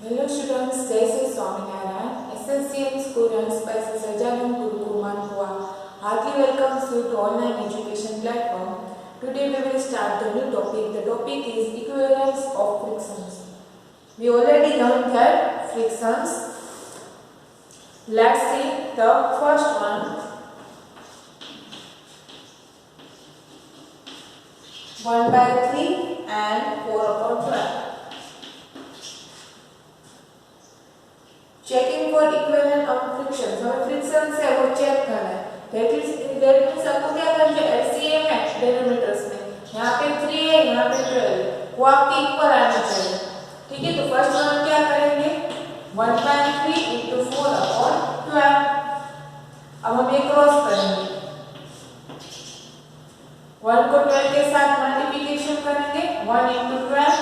Hello students, जय Shri Swaminarayan SSCM School runs by Sajanan Gurukuman Hua. Heartily welcomes you to online education platform. Today we will start the new topic. The topic is equivalence of frictions. We already learned that frictions. Let's see the first one. 1/3 and 4/12. Checking for equivalent of frictions. हमें friction से वो check करना है. That means आपको क्या करना है, LCM है डेनोमिनेटर्स में. यहाँ पे 3 है, यहाँ पे 12 है, वो आपके इक्वल आना चाहिए. ठीक है, तो फर्स्ट वन क्या करेंगे, 1/3 into 4/12. अब हम ये क्रॉस करेंगे. 1 को 12 के साथ मल्टीप्लिकेशन करेंगे. 1 into 12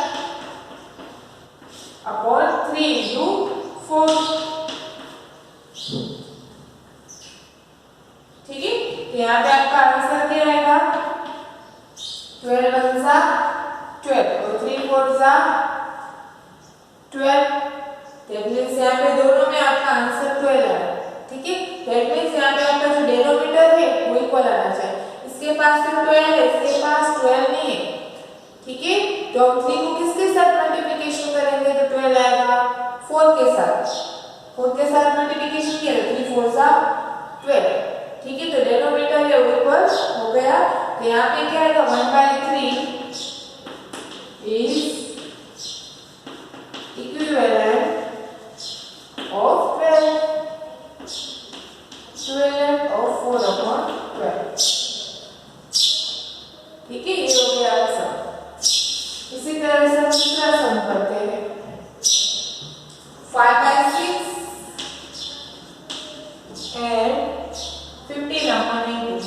अपॉन 3 into 4. ठीक है, तो यहाँ पे आपका आंसर क्या आएगा, 12 1 जा 12 और 3 4 जा 12. दैट मींस यहाँ पे दोनों में आपका आंसर 12 आया. ठीक है, दैट मींस यहाँ पे आपका जो डेनोमिनेटर है वो इक्वल आना चाहिए. इसके पास तो 12 है, इसके पास 12 नहीं है. ठीक है, तो हम 3 को किसके साथ मल्टीप्लिकेशन करेंगे तो 12 आएगा 4 के साथ. 4 के साथ मल्टीप्लिकेशन किया तो 3 4 जा 12. ठीक है, तो डेनोमिनेटर है वो इक्वल हो गया. तो यहाँ पे क्या आएगा, 1/3 is equivalent of 12. Equivalent of 4/12. ठीक है, ये हो गया आंसर. इसी तरह से हम दूसरा सम करते हैं. 5/6 and 15/18.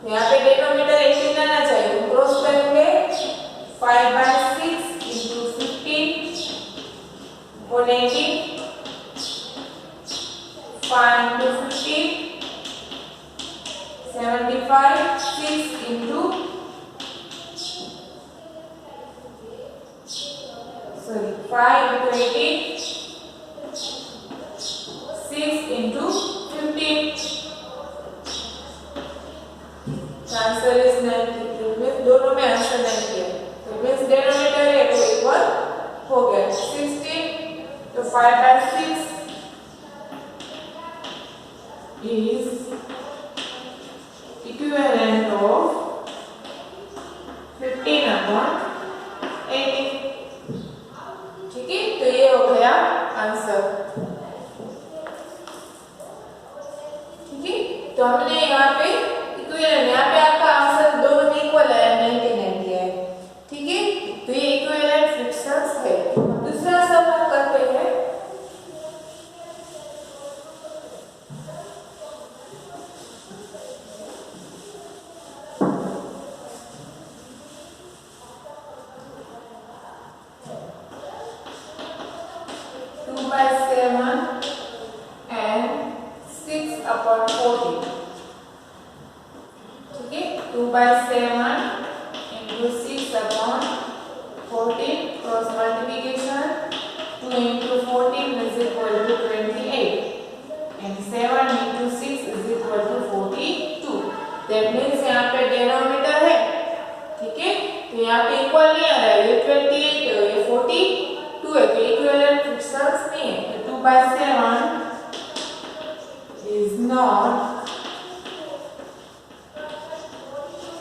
यहाँ पे डेनोमिनेटर 18 आना चाहिए, हम क्रॉस करेंगे. 5/6 into 15 और 18. 5 into 15 75. 6 into 5 into 18. 6 into 15. Answer is 90. दोनों में आंसर 90 है, तो मींस डेनोमिनेटर है वो इक्वल हो गया. 16 तो 5/6 is equivalent of 15/18. ठीक है, तो ये हो गया आंसर. ठीक है, तो हमने यहाँ पे इक्विवेलेंट, यहाँ पे आपका आंसर दोनों में इक्वल है, 90 है. ठीक है, तो ये इक्विवेलेंट फ्रिक्शंस है. दूसरा सम हम करते हैं. ठीक है, 2/7 into 6/14 cross multiplication. 2 into 14 is equal to 28 and 7 into 6 is equal to 42. That means यहाँ पे डेनोमिनेटर है. ठीक है, तो यहाँ पे इक्वल नहीं आ रहा है, ये 28 है, ये 42 है, तो इक्विवेलेंट फ्रिक्शंस नहीं है. तो 2/7 is not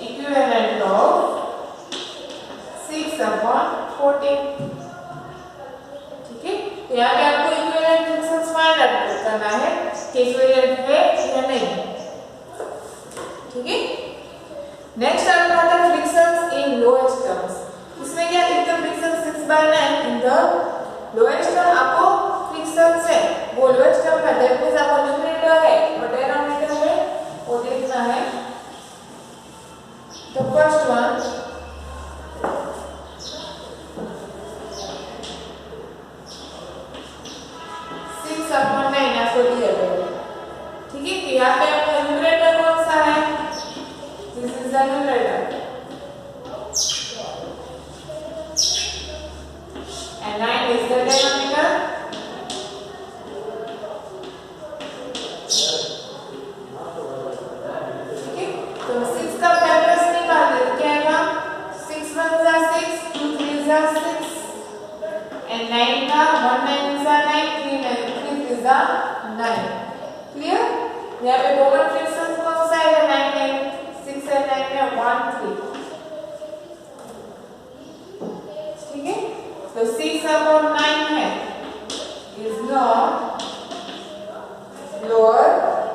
equivalent of 6/14. ठीक है, तो यहाँ पे आपको इक्विवेलेंट फ्रिक्शंस फाइंड आउट करना है कि इक्विवेलेंट है या नहीं. ठीक है, नेक्स्ट आपका आता है फ्रिक्शंस इन लोएस्ट टर्म्स. इसमें क्या लिखते हैं, friction 6/9 in the lowest term. आपको फ्रिक्शंस है वो लोएस्ट टर्म का दैट मींस आपको न्यूमरेटर है और डिनोमिनेटर है वो देखना है. The first one, 6/9 आपको दिया गया. ठीक है, तो यहाँ पे आपका न्यूमरेटर कौन सा है, दिस इज द न्यूमरेटर. जो 6/9 है is not lower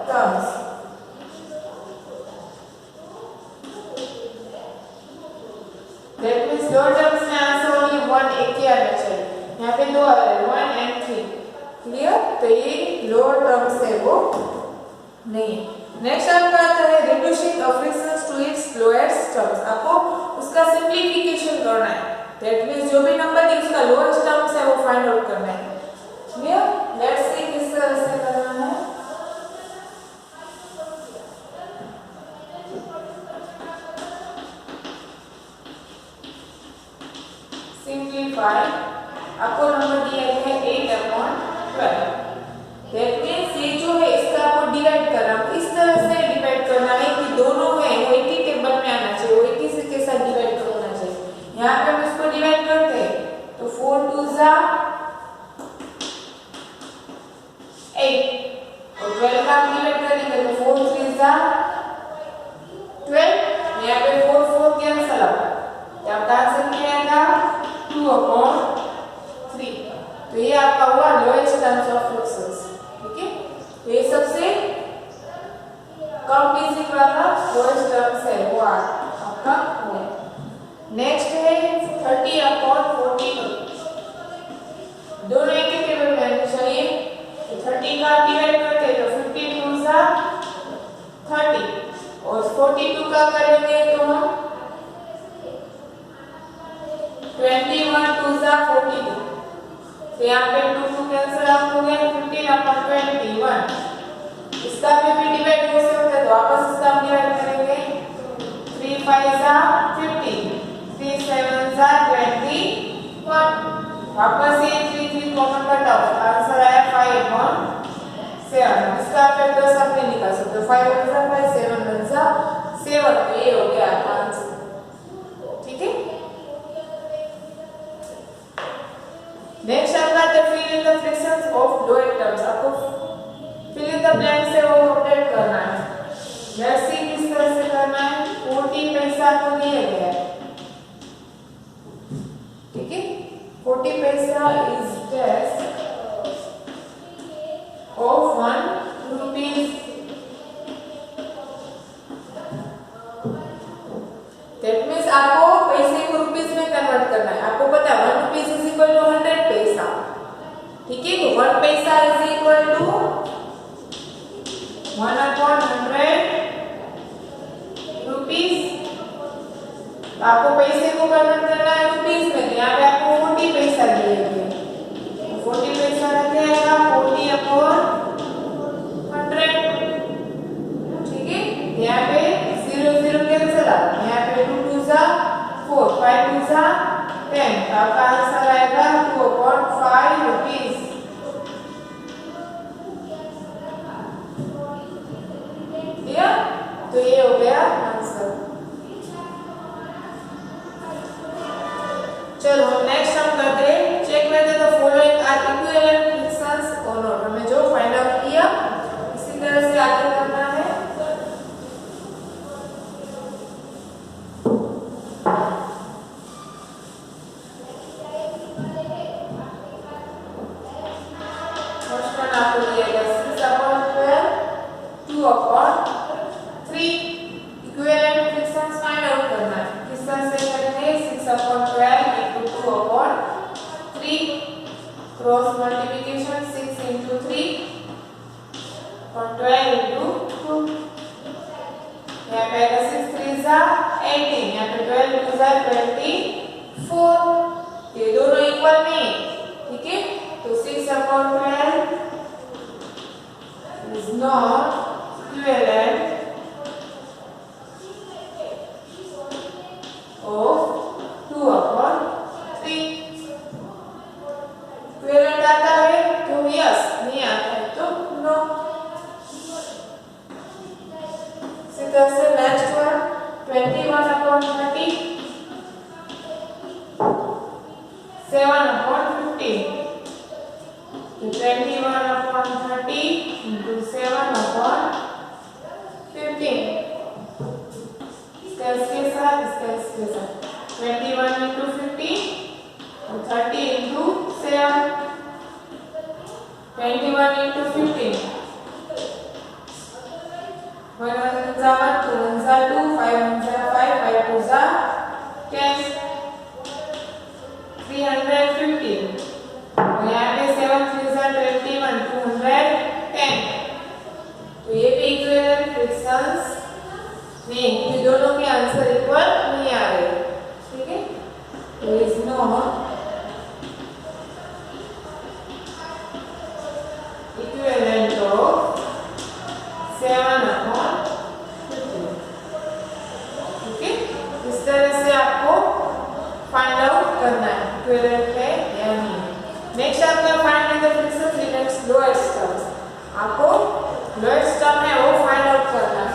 terms. That means lower terms में आंसर ओनली 1 एक ही आना चाहिए। यहाँ पे दो आ रहे हैं 1 and 3। क्लियर? तो ये लोअर टर्म्स है वो नहीं है। नेक्स्ट आपका आता है reducing a fractions to its lowest terms। आपको उसका सिंप्लीफिकेशन करना है। दैट मींस जो भी नंबर है उसका लोएस्ट टर्म्स है वो फाइंड आउट करना है। क्लियर? लेट्स सी किस तरह से करना है। सिंप्लीफाई। आपको नंबर दिया है 8/12। दैट मींस ये जो है इसका आपको डिवाइड करना है। इस तरह से डिवाइड करना है कि दोनों है वो एक ही टेबल में आना चाहिए, वो एक ही से के साथ डिवाइड करना चाहिए। यहाँ पे हम इसको डिवाइड करते हैं तो 4 2 जा 8 और 12 का हम डिवाइड करेंगे तो 4 3 जा 12। यहाँ पे 4 4 कैंसिल आउट तो आपका आंसर क्या आएगा 2/3। तो ये आपका हुआ लोएस्ट टर्म्स ऑफ फ्रैक्शंस। ठीक है? तो ये सबसे कम डिजिट वाला लोएस्ट टर्म्स है वो आपका हुआ। नेक्स्ट है 30/42। दोनों एक ही टेबल में आने चाहिए। तो 30 का डिवाइड करते हैं तो 50 2 जा 30 और 42 का करेंगे तो हम 21 2 जा 42। तो यहाँ पे 2 2 कैंसिल आउट हो गया 15/21। इसका भी डिवाइड हो सकता है तो वापस इसका हम डिवाइड करेंगे 3 5 जा 50 3 7 जा 21। वापस ये 3 3 कॉमन कट आउट आंसर आया 5/7। इसका फैक्टर्स आप नहीं निकाल सकते। 5 1 जा 5 7 1 जा 7। तो ये हो गया आपका आंसर। ठीक है? नेक्स्ट आपका है fill in the fractions of lower terms. आपको फिल इन द ब्लैंक से वो अपडेट करना है। लेट्स सी किस तरह से करना है। 40 पैसा को दिया गया है। ठीक है? 40 पैसा is desk of 1 rupees. That means आपको पैसे को रुपीस में कन्वर्ट करना है। आपको पता है 1 रुपीस इज इक्वल टू 100 पैसा। ठीक है? तो 1 पैसा इज इक्वल टू 1/100 रुपीस। आपको पैसे को कन्वर्ट करना है रुपीस में। यहाँ पे आपको 40 पैसा दिए गए। 40 पैसा रख जाएगा 40/100। ठीक है? यहाँ पे 0 0 कैंसिल आउट। यहाँ पे 2 2 जा 4 5 2 जा 10। आपका आंसर आएगा 2/5 रुपीस। तो ये हो गया आंसर। चलो नेक्स्ट हम करते हैं check whether the following are equivalent fractions और नॉट। हमें जो फाइंड आउट किया इसी तरह से आगे करना है। फर्स्ट वन आपको दिया गया 6/12 2/3। इक्विवेलेंट फ्रैक्शंस फाइंड आउट करना है। किस तरह से करेंगे 6/12 * 2/3 क्रॉस मल्टीप्लिकेशन 6 * 3 और 12 * 2। यहाँ पे आएगा 6 3 जा 18। यहाँ पे 12 2 जा 24। ये दोनों इक्वल नहीं है। ठीक है? तो 6/12 is not equivalent of 2/3। Equivalent आता है तो यस, नहीं आता है तो नो। इसी तरह से नेक्स्ट वन 21/30 7/15। तो 21/30 into 7/15 इसके साथ 21 into 50 और 30 21 into 15. 1 1 जा 1, 2 1 जा 2, 5 1 जा 5, 5 2 जा 10, 315. और यहाँ पे 7 3 जा 21, 210. तो ये भी इक्विवेलेंट फ्रिक्शंस नहीं, ये दोनों के आंसर इक्वल नहीं आ रहे, ठीक है। तो इज नॉट इक्विवेलेंट ऑफ 7/50, ठीक है। इस तरह से आपको फाइंड आउट करना है इक्विवेलेंट है या नहीं। नेक्स्ट आपका find the friction limits lowest terms, आपको लोएस्ट टर्म है वो फाइंड आउट करना है।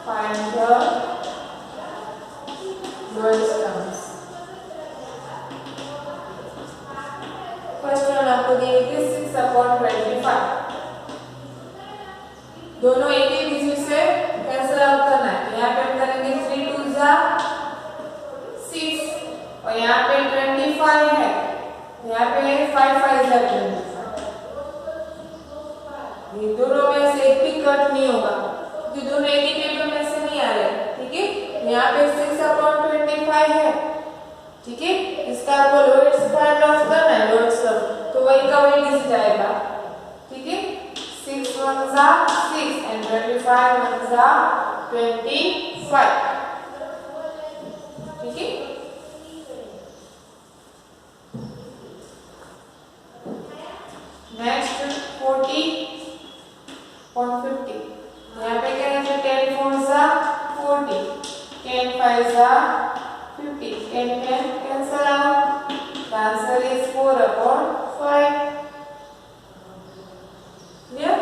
Find the lowest terms. First one आपको दिए थे 6/25, दोनों एक ही डिजिट से कैंसिल आउट करना है। यहाँ पे हम करेंगे 3 2 जा 6 और यहाँ पे 25 है, यहाँ पे 5 5 जा 25। ये दोनों में से एक भी कट नहीं होगा क्योंकि दोनों एक ही टेबल में से नहीं आ रहे, ठीक है। यहाँ पे 6/25 है, ठीक है। इसका आपको लोएस्ट फाइंड आउट करना है, लोएस्ट टर्म, तो वही का वही डिजिट आएगा, ठीक है। 6 1 जा 6 and 25 1 जा 25, ठीक है। नेक्स्ट 40 और 50, यहाँ पे क्या है 10 4 जा 40, 10 5 जा 50, 10 10 cancel out, the answer is 4/5. Yeah?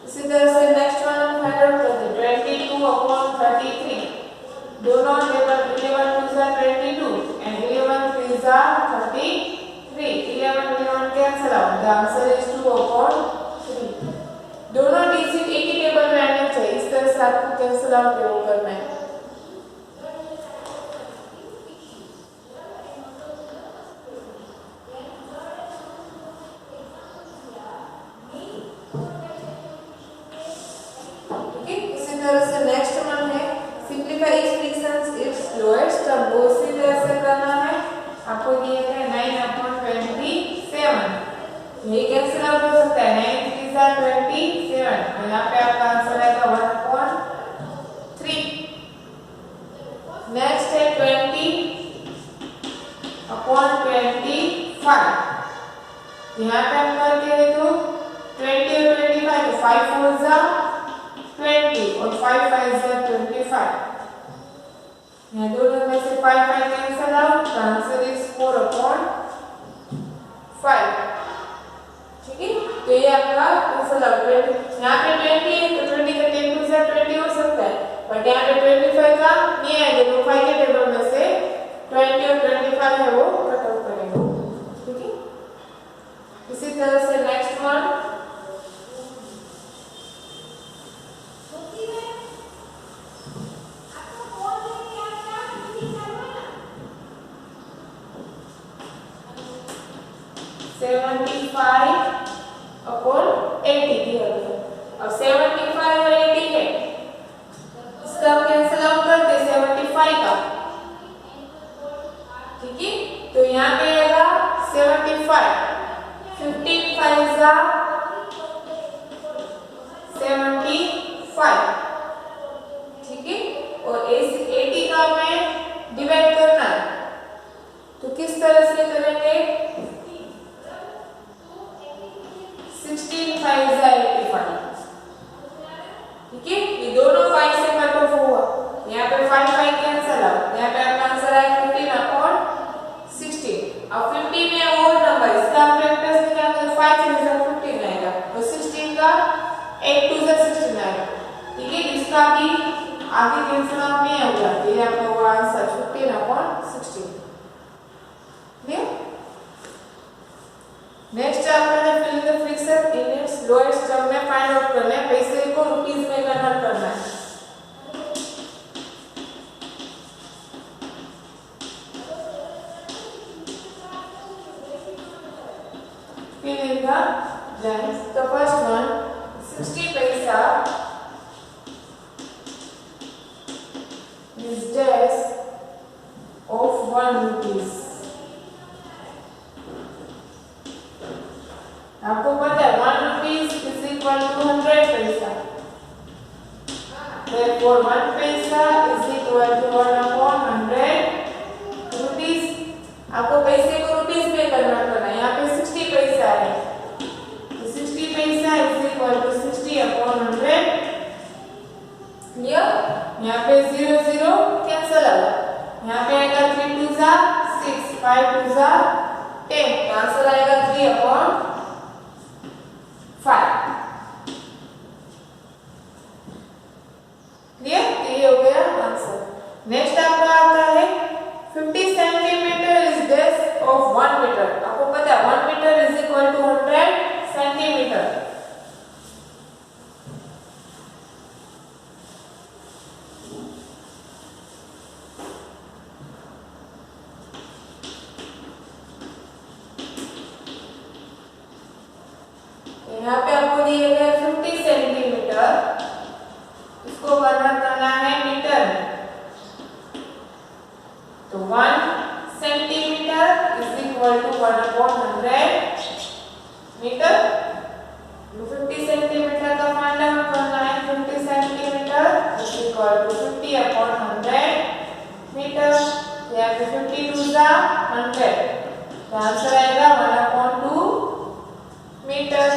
इसी तरह से नेक्स्ट वन हम फाइंड आउट करते हैं 22/33, दोनों टेबल 11 2 जा 22 and 11 3 जा 33, 11 11 cancel out, the answer is 2/3. दोनों डिजिट एक ही टेबल में आने चाहिए, इस तरह से आपको कैंसिल आउट करना है। आपको दिए थे 9/27, ये कैंसिल आउट हो सकता है, 9 3 जा 27, यहाँ पे आपका आंसर आएगा 1/3। नेक्स्ट है 20/25, यहाँ पे हम करके देखो 20 और 25, 5 4 जा 20 और 5 5 जा 25, यहाँ दोनों में से 5 5 cancel out, the answer is 4/5, ठीक है। तो ये आपका कैंसिल आउट, यहाँ पे 20 है तो 20 का 10 2 जा 20 हो सकता है, बट यहाँ पे 25 का नहीं आएगा, तो 5 के टेबल में से 20 और 25 है वो कट आउट करेंगे, ठीक है। इसी तरह से नेक्स्ट वन 75/80 दिया गया। अब 75 और 80 है, इसका हम कैंसिल आउट करते 75 का, ठीक है। तो यहाँ पे आएगा 75, 15 5 जा 75, ठीक है। और 80 का हमें डिवाइड करना है, तो किस तरह से करेंगे 16 5 जा 85, ठीक है। ये दोनों 5 से कट ऑफ हुआ, यहाँ पे 5 5 कैंसिल आउट, यहाँ पे आपका आंसर आएगा 15/16। अब 50 में और नंबर, इसका फैक्टर्स निकालते हैं 5 3 जा 15 आएगा, और 16 का 8 2 जा 16 आएगा, ठीक है। इसका भी आगे कैंसिल आउट नहीं होगा, ये आपका आंसर 15/16, क्लियर। नेक्स्ट आपका है filling the friction in its lowest term में फाइंड आउट करना है, पैसे को रुपीस में कन्वर्ट करना है। fill in the blanks. The first one 60 paisa is dash of 1 rupees। आपको पता है 1 rupees is equal to 100 पैसा, therefore 1 पैसा is equal to 1/100 rupees। आपको पैसे को रुपीस में कन्वर्ट करना है, यहाँ पे 60 पैसा है तो 60 पैसा is equal to 60/100। क्लियर? यहाँ पे 0 0 कैंसिल आएगा, यहाँ पे आएगा 3 2 6 5 2 10, आंसर आएगा 3/5। क्लियर? ये हो गया आंसर। नेक्स्ट आपका आता है 50 centimetre is dash of 1 metre. आपको पता है 1 metre is equal to 100 centimetre. यहाँ पे आपको दिए गए 50 सेंटीमीटर, इसको कन्वर्ट करना है मीटर में, तो 1 centimetre is equal to 1/100 metre. 50 centimetre का फाइंड आउट करना है, 50 centimetre is equal to 50/100 metre. यहाँ पे 50 2 100, तो आंसर आएगा 1/2 मीटर।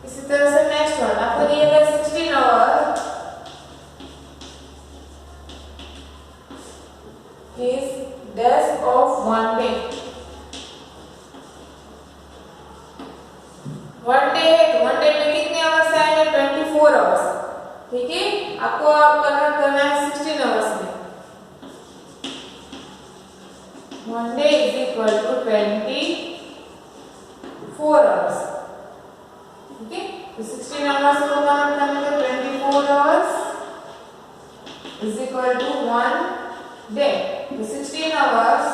इसी तरह से नेक्स्ट वन आपको दिए गए 16 hour is dash of 1 day। 1 day है तो 1 डे में कितने आवर्स आएंगे? 24 आवर्स। ठीक है, आपको आप कन्वर्ट करना है 16 आवर्स में। 1 day is equal to 24 hours। ठीक है, तो 16 आवर्स को कन्वर्ट करने के 24 hours is equal to 1 day। तो 16 आवर्स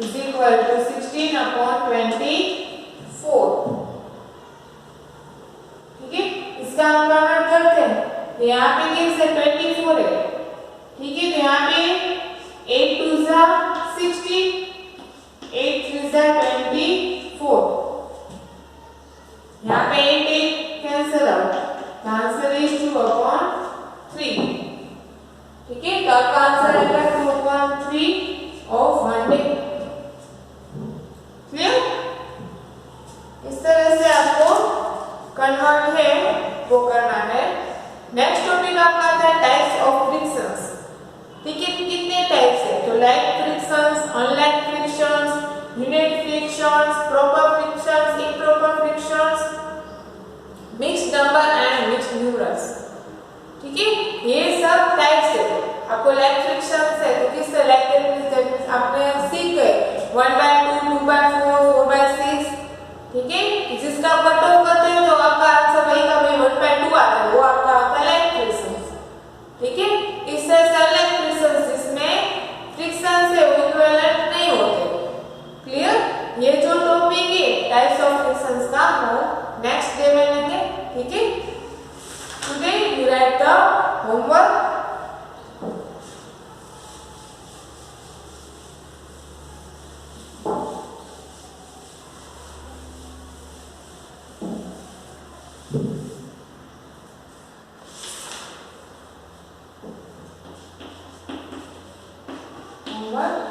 is equal to 16/24। ठीक है, इसका हम कन्वर्ट करते हैं, तो यहाँ पे किस है 24 है। ठीक है, तो यहाँ पे 8 2 60, 8 3 24, यहाँ पे 8 कैंसिल आउट, आंसर इज 2/3। ठीक है, तो आपका आंसर आएगा 2/3 ऑफ 1 डे। क्लियर? इस तरह से आपको कन्वर्ट है वो करना है। नेक्स्ट टॉपिक आपका आता है टाइप्स ऑफ फ्रिक्शंस। ठीक है, कितने टाइप्स है? तो like frictions, unlike frictions, unit frictions, proper frictions, improper frictions, mixed number and mixed numerals. ठीक है, ये सब टाइप्स है। आपको लाइक फ्रिक्शंस है तो किस तरह लाइक आपने सीख गए 1/2, 2/4, 4/6। ठीक है, जिसका कट ऑफ करते हो तो आपका आंसर वही का वही 1/2 आता है, वो आपका आता है लाइक फ्रिक्शंस। ठीक है, इस तरह से अनलाइक फ्रिक्शंस जिसमें फ्रिक्शंस है वो इक्विवेलेंट नहीं होते। क्लियर? ये जो टॉपिक है टाइप्स ऑफ फ्रिक्शंस का वो नेक्स्ट डे में लेंगे। ठीक है, today you right the homework.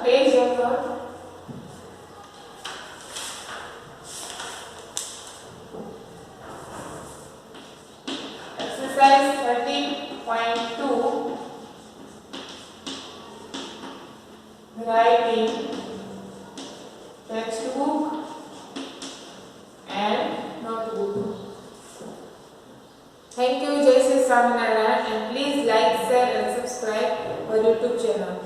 Page of the exercise 30.2 writing textbook and notebook। Thank you, Jai Sri Swaminarayan, and please like, share and subscribe our YouTube channel.